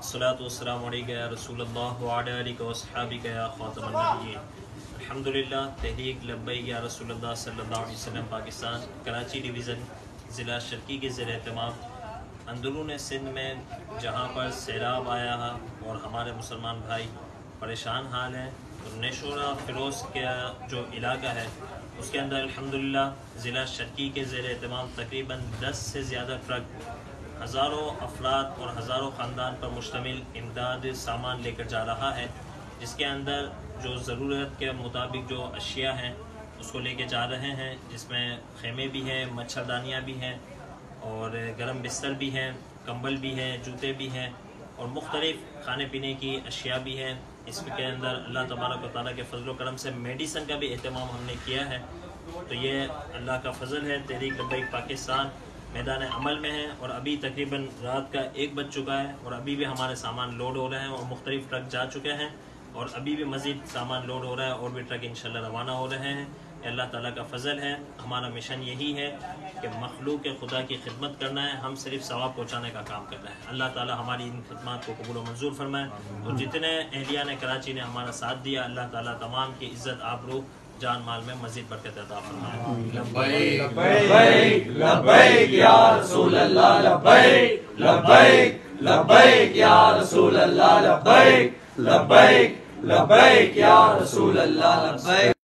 अस्सलातु वस्सलामु अलैका या रसूल अल्लाह व अला आलिका व अस्हाबिका या खातमन नबिय्यीन। अल्हम्दुलिल्लाह। तहरीक लब्बैक या रसूल अल्लाह सल्लल्लाहु अलैहि वसल्लम पाकिस्तान कराची डिवीज़न ज़िला शर्की के ज़ेर एहतमाम अंदरून सिंध में जहाँ पर सैलाब आया है और हमारे मुसलमान भाई परेशान हाल हैं, तो नेशोरा फ़िरोज़ का जो इलाका है उसके अंदर अल्हम्दुलिल्लाह ज़िला शर्की के ज़ेर एहतमाम तकरीबन 10 से ज़्यादा ट्रक हज़ारों अफराद और हज़ारों ख़ानदान पर मुश्तमिल इमदाद सामान लेकर जा रहा है, जिसके अंदर जो ज़रूरत के मुताबिक जो अशिया हैं उसको लेके जा रहे हैं, जिसमें खेमे भी हैं, मच्छरदानियाँ भी हैं और गर्म बिस्तर भी हैं, कंबल भी हैं, जूते भी हैं और मुख्तलिफ़ खाने पीने की अशिया भी हैं। इसके अंदर अल्लाह तबारक व तआला के फजल व करम से मेडिसन का भी एहतमाम हमने किया है। तो ये अल्लाह का फजल है। तहरीक लब्बैक पाकिस्तान मैदान अमल में है और अभी तकरीबन रात का 1 बज चुका है और अभी भी हमारे सामान लोड हो रहे हैं और मुख्तलिफ ट्रक जा चुके हैं और अभी भी मज़ीद सामान लोड हो रहा है और भी ट्रक इंशाल्लाह रवाना हो रहे हैं। अल्लाह ताला का फजल है। हमारा मिशन यही है कि मखलूक के खुदा की खिदमत करना है, हम सिर्फ सवाब पहुँचाने का काम करना है। अल्लाह ताला हमारी इन खिदमत को कबूल व मंजूर फरमाए। और जितने अहलिया ने कराची ने हमारा साथ दिया, अल्लाह ताला तमाम की इज़्ज़त आबरू जान माल में मज़ीद बरकत अता फरमाए। लब्बैक लब्बैक लब्बैक या रसूल अल्लाह, लब्बैक लब्बैक लब्बैक या रसूल अल्लाह, लब्बैक लब्बैक लब्बैक या रसूल अल्लाह, लब्बैक।